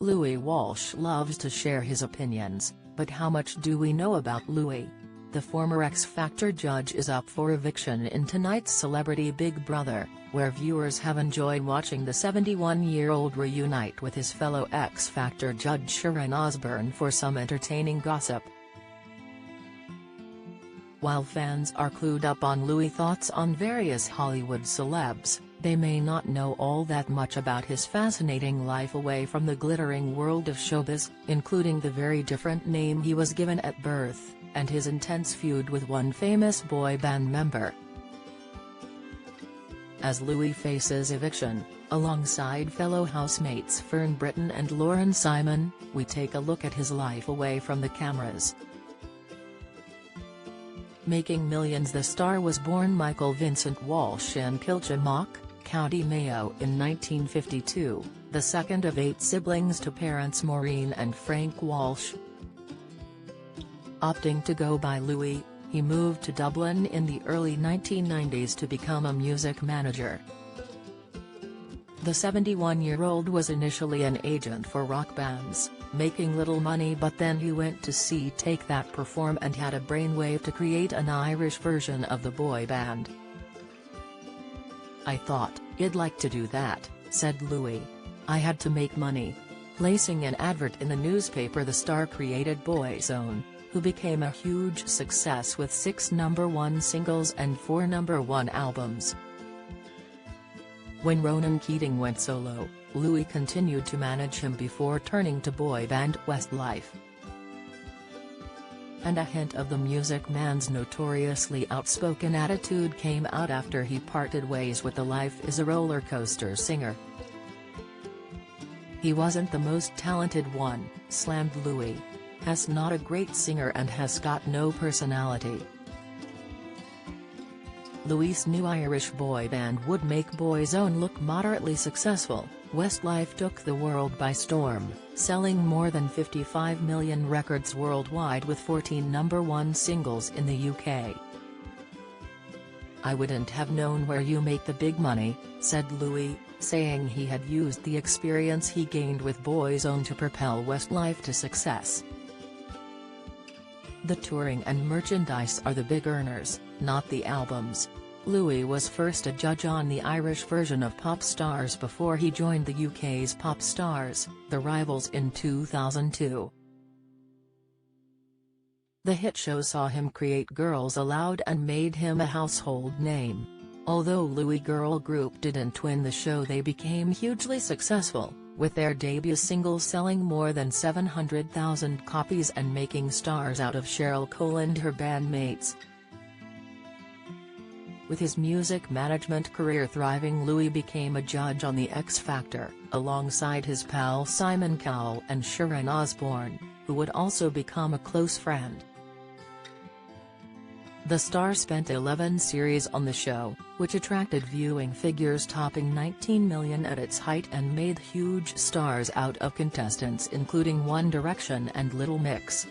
Louis Walsh loves to share his opinions, but how much do we know about Louis? The former X Factor judge is up for eviction in tonight's Celebrity Big Brother, where viewers have enjoyed watching the 71-year-old reunite with his fellow X Factor judge Sharon Osbourne for some entertaining gossip. While fans are clued up on Louis' thoughts on various Hollywood celebs, they may not know all that much about his fascinating life away from the glittering world of showbiz, including the very different name he was given at birth, and his intense feud with one famous boy band member. As Louis faces eviction, alongside fellow housemates Fern Britton and Lauren Simon, we take a look at his life away from the cameras. Making millions, the star was born Michael Vincent Walsh in Kilchamack, County Mayo in 1952, the second of 8 siblings to parents Maureen and Frank Walsh. Opting to go by Louis, he moved to Dublin in the early 1990s to become a music manager. The 71-year-old was initially an agent for rock bands, making little money, but then he went to see Take That perform and had a brainwave to create an Irish version of the boy band. "I thought, I'd like to do that," said Louis. "I had to make money." Placing an advert in the newspaper, the star created Boyzone, who became a huge success with 6 #1 singles and 4 #1 albums. When Ronan Keating went solo, Louis continued to manage him before turning to boy band Westlife. And a hint of the Music Man's notoriously outspoken attitude came out after he parted ways with the Life is a Roller Coaster singer. "He wasn't the most talented one," slammed Louis. "Has not a great singer and has got no personality." Louis' new Irish boy band would make Boyzone look moderately successful. Westlife took the world by storm, selling more than 55 million records worldwide with 14 #1 singles in the UK. "I wouldn't have known where you make the big money," said Louis, saying he had used the experience he gained with Boyzone to propel Westlife to success. "The touring and merchandise are the big earners, not the albums." Louis was first a judge on the Irish version of Pop Stars before he joined the UK's Pop Stars, The Rivals, in 2002. The hit show saw him create Girls Aloud and made him a household name. Although Louis' girl group didn't win the show, they became hugely successful, with their debut single selling more than 700,000 copies and making stars out of Cheryl Cole and her bandmates. With his music management career thriving, Louis became a judge on The X Factor, alongside his pal Simon Cowell and Sharon Osbourne, who would also become a close friend. The star spent 11 series on the show, which attracted viewing figures topping 19 million at its height and made huge stars out of contestants including One Direction and Little Mix.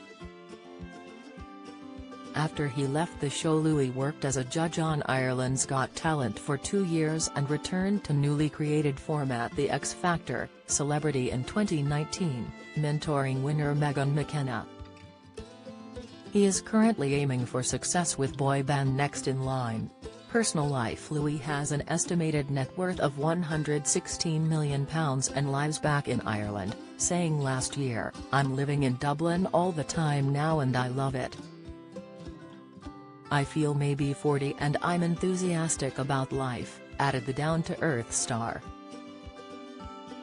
After he left the show, Louis worked as a judge on Ireland's Got Talent for 2 years and returned to newly created format The X Factor, Celebrity in 2019, mentoring winner Megan McKenna. He is currently aiming for success with boy band next in line. Personal life: Louis has an estimated net worth of £116 million and lives back in Ireland, saying last year, "I'm living in Dublin all the time now and I love it. I feel maybe 40 and I'm enthusiastic about life," added the down-to-earth star.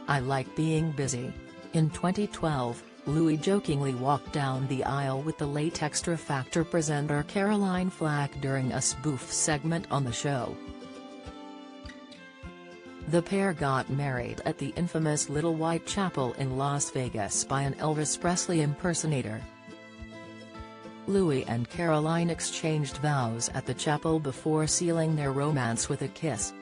"I like being busy." In 2012, Louis jokingly walked down the aisle with the late X Factor presenter Caroline Flack during a spoof segment on the show. The pair got married at the infamous Little White Chapel in Las Vegas by an Elvis Presley impersonator. Louis and Caroline exchanged vows at the chapel before sealing their romance with a kiss.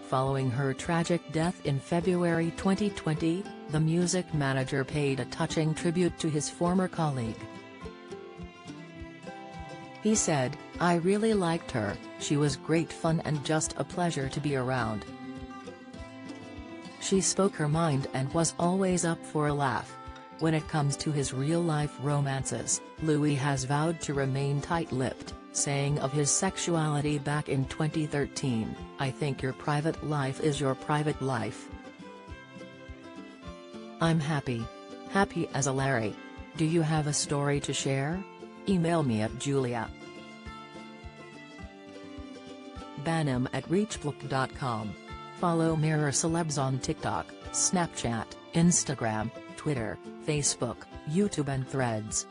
Following her tragic death in February 2020, the music manager paid a touching tribute to his former colleague. He said, "I really liked her, she was great fun and just a pleasure to be around. She spoke her mind and was always up for a laugh. When it comes to his real-life romances, Louis has vowed to remain tight-lipped, saying of his sexuality back in 2013, "I think your private life is your private life. I'm happy. Happy as a Larry. Do you have a story to share? Email me at julia.banham@reachbook.com. Follow Mirror Celebs on TikTok, Snapchat, Instagram, Twitter, Facebook, YouTube and Threads.